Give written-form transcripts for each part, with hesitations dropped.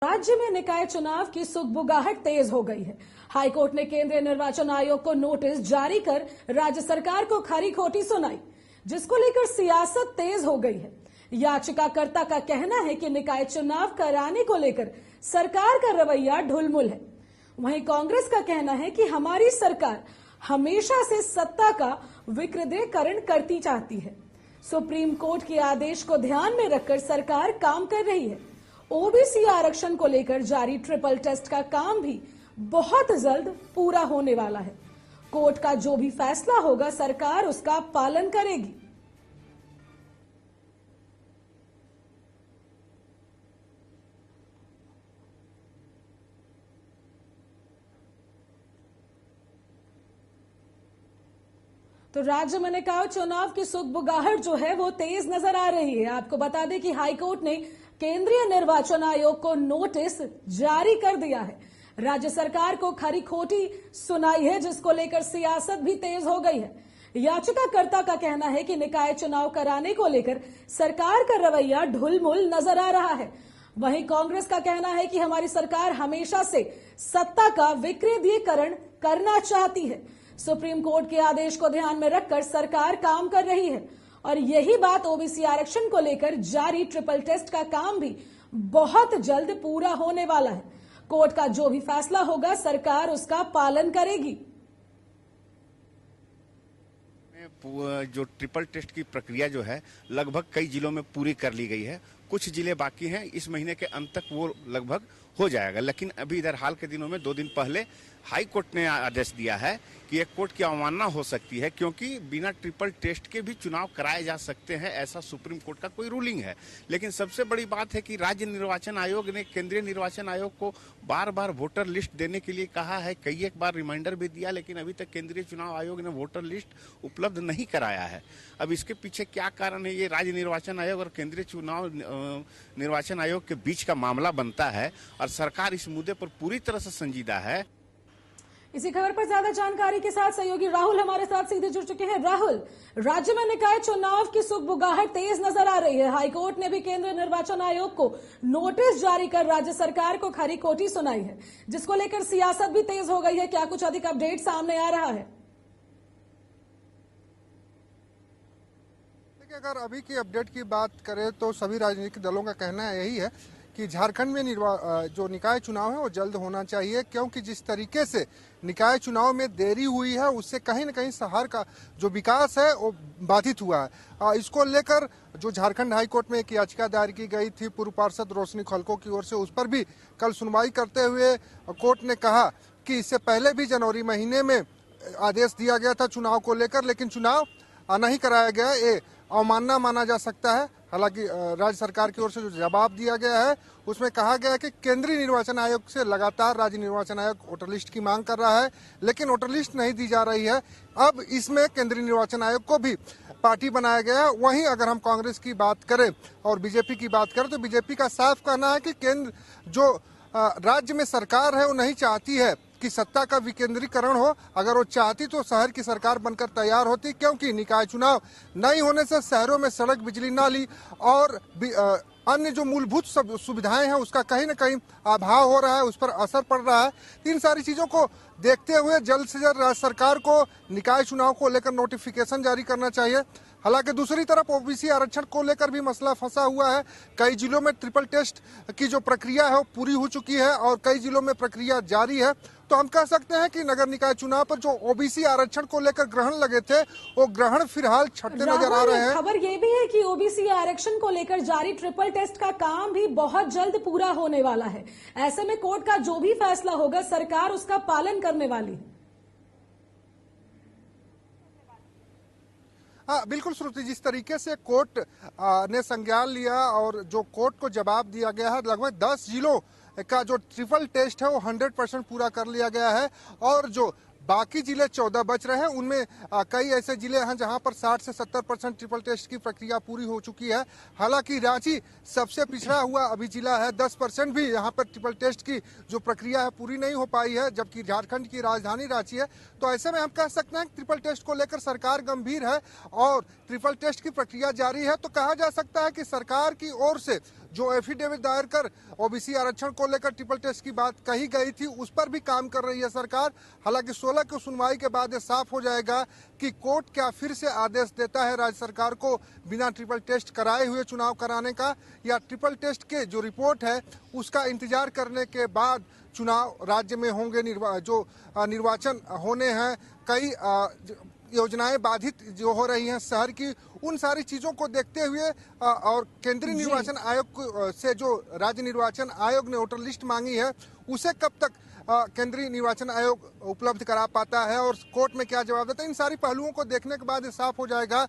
राज्य में निकाय चुनाव की सुगबुगाहट तेज हो गई है। हाईकोर्ट ने केंद्रीय निर्वाचन आयोग को नोटिस जारी कर राज्य सरकार को खरी खोटी सुनाई, जिसको लेकर सियासत तेज हो गई है। याचिकाकर्ता का कहना है कि निकाय चुनाव कराने को लेकर सरकार का रवैया ढुलमुल है। वहीं कांग्रेस का कहना है कि हमारी सरकार हमेशा से सत्ता का विकेंद्रीकरण करती चाहती है। सुप्रीम कोर्ट के आदेश को ध्यान में रखकर सरकार काम कर रही है। ओबीसी आरक्षण को लेकर जारी ट्रिपल टेस्ट का काम भी बहुत जल्द पूरा होने वाला है। कोर्ट का जो भी फैसला होगा सरकार उसका पालन करेगी। तो राज्य में निकाय चुनाव की सुगबुगाहट जो है वो तेज नजर आ रही है। आपको बता दें कि हाईकोर्ट ने केंद्रीय निर्वाचन आयोग को नोटिस जारी कर दिया है। राज्य सरकार को खरी खोटी सुनाई है, जिसको लेकर सियासत भी तेज हो गई है। याचिकाकर्ता का कहना है कि निकाय चुनाव कराने को लेकर सरकार का रवैया ढुलमुल नजर आ रहा है। वहीं कांग्रेस का कहना है कि हमारी सरकार हमेशा से सत्ता का विकेंद्रीकरण करना चाहती है। सुप्रीम कोर्ट के आदेश को ध्यान में रखकर सरकार काम कर रही है और यही बात ओबीसी आरक्षण को लेकर जारी ट्रिपल टेस्ट का काम भी बहुत जल्द पूरा होने वाला है। कोर्ट का जो भी फैसला होगा सरकार उसका पालन करेगी। जो ट्रिपल टेस्ट की प्रक्रिया जो है लगभग कई जिलों में पूरी कर ली गई है। कुछ जिले बाकी हैं, इस महीने के अंत तक वो लगभग हो जाएगा। लेकिन अभी इधर हाल के दिनों में 2 दिन पहले हाई कोर्ट ने आदेश दिया है कि एक कोर्ट की अवमानना हो सकती है, क्योंकि बिना ट्रिपल टेस्ट के भी चुनाव कराए जा सकते हैं, ऐसा सुप्रीम कोर्ट का कोई रूलिंग है। लेकिन सबसे बड़ी बात है कि राज्य निर्वाचन आयोग ने केंद्रीय निर्वाचन आयोग को बार बार वोटर लिस्ट देने के लिए कहा है। कई एक बार रिमाइंडर भी दिया, लेकिन अभी तक केंद्रीय चुनाव आयोग ने वोटर लिस्ट उपलब्ध नहीं कराया है। अब इसके पीछे क्या कारण है, ये राज्य निर्वाचन आयोग और केंद्रीय चुनाव निर्वाचन आयोग के बीच का मामला बनता है और सरकार इस मुद्दे पर पूरी तरह से संजीदा है। इसी खबर पर ज्यादा जानकारी के साथ सहयोगी राहुल हमारे साथ सीधे जुड़ चुके हैं। राहुल, राज्य में निकाय चुनाव की सुगबुगाहट तेज नजर आ रही है। हाईकोर्ट ने भी केंद्रीय निर्वाचन आयोग को नोटिस जारी कर राज्य सरकार को खरी खोटी सुनाई है, जिसको लेकर सियासत भी तेज हो गई है। क्या कुछ अधिक अपडेट सामने आ रहा है? अगर अभी की अपडेट की बात करें तो सभी राजनीतिक दलों का कहना यही है कि झारखंड में जो निकाय चुनाव है वो जल्द होना चाहिए, क्योंकि जिस तरीके से निकाय चुनाव में देरी हुई है उससे कहीं न कहीं शहर का जो विकास है वो बाधित हुआ है। इसको लेकर जो झारखंड हाई कोर्ट में एक याचिका दायर की गई थी पूर्व पार्षद रोशनी खलको की ओर से, उस पर भी कल सुनवाई करते हुए कोर्ट ने कहा कि इससे पहले भी जनवरी महीने में आदेश दिया गया था चुनाव को लेकर, लेकिन चुनाव नहीं कराया गया। ये अवमानना माना जा सकता है। हालांकि राज्य सरकार की ओर से जो जवाब दिया गया है उसमें कहा गया है कि केंद्रीय निर्वाचन आयोग से लगातार राज्य निर्वाचन आयोग वोटर लिस्ट की मांग कर रहा है, लेकिन वोटर लिस्ट नहीं दी जा रही है। अब इसमें केंद्रीय निर्वाचन आयोग को भी पार्टी बनाया गया है। वहीं अगर हम कांग्रेस की बात करें और बीजेपी की बात करें तो बीजेपी का साफ कहना है कि केंद्र जो राज्य में सरकार है वो नहीं चाहती है कि सत्ता का विकेंद्रीकरण हो। अगर वो चाहती तो शहर की सरकार बनकर तैयार होती, क्योंकि निकाय चुनाव नहीं होने से शहरों में सड़क, बिजली, नाली और अन्य जो मूलभूत सुविधाएं हैं उसका कहीं न कहीं अभाव हो रहा है, उस पर असर पड़ रहा है। इन सारी चीजों को देखते हुए जल्द से जल्द राज्य सरकार को निकाय चुनाव को लेकर नोटिफिकेशन जारी करना चाहिए। हालांकि दूसरी तरफ ओबीसी आरक्षण को लेकर भी मसला फंसा हुआ है। कई जिलों में ट्रिपल टेस्ट की जो प्रक्रिया है वो पूरी हो चुकी है और कई जिलों में प्रक्रिया जारी है। तो हम कह सकते हैं कि नगर निकाय चुनाव पर जो ओबीसी आरक्षण को लेकर ग्रहण लगे थे वो ग्रहण फिलहाल छटते नजर आ रहे हैं। खबर ये भी है कि ओबीसी आरक्षण को लेकर जारी ट्रिपल टेस्ट का काम भी बहुत जल्द पूरा होने वाला है। ऐसे में कोर्ट का जो भी फैसला होगा सरकार उसका पालन करने वाली है। हाँ बिल्कुल श्रुति, जिस तरीके से कोर्ट ने संज्ञान लिया और जो कोर्ट को जवाब दिया गया है, लगभग 10 जिलों का जो ट्रिपल टेस्ट है वो 100% पूरा कर लिया गया है और जो बाकी जिले 14 बच रहे हैं उनमें कई ऐसे जिले हैं जहां पर 60 से 70% ट्रिपल टेस्ट की प्रक्रिया पूरी हो चुकी है। हालांकि रांची सबसे पिछड़ा हुआ अभी जिला है, 10% भी यहां पर ट्रिपल टेस्ट की जो प्रक्रिया है पूरी नहीं हो पाई है, जबकि झारखंड की राजधानी रांची है। तो ऐसे में हम कह सकते हैं कि ट्रिपल टेस्ट को लेकर सरकार गंभीर है और ट्रिपल टेस्ट की प्रक्रिया जारी है। तो कहा जा सकता है कि सरकार की ओर से जो एफिडेविट दायर कर ओबीसी आरक्षण को लेकर ट्रिपल टेस्ट की बात कही गई थी, उस पर भी काम कर रही है सरकार। हालांकि 16 की सुनवाई के बाद ये साफ हो जाएगा कि कोर्ट क्या फिर से आदेश देता है राज्य सरकार को बिना ट्रिपल टेस्ट कराए हुए चुनाव कराने का, या ट्रिपल टेस्ट के जो रिपोर्ट है उसका इंतजार करने के बाद चुनाव राज्य में होंगे। जो निर्वाचन होने हैं, कई योजनाएं बाधित जो हो रही हैं शहर की, उन सारी चीजों को देखते हुए और केंद्रीय निर्वाचन आयोग से जो राज्य निर्वाचन आयोग ने वोटर लिस्ट मांगी है उसे कब तक केंद्रीय निर्वाचन आयोग उपलब्ध करा पाता है और कोर्ट में क्या जवाब देता है, इन सारी पहलुओं को देखने के बाद साफ हो जाएगा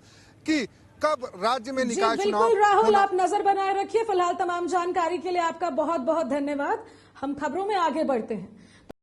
कि कब राज्य में निकाय चुनाव। बिल्कुल राहुल, आप नजर बनाए रखिए। फिलहाल तमाम जानकारी के लिए आपका बहुत बहुत धन्यवाद। हम खबरों में आगे बढ़ते हैं।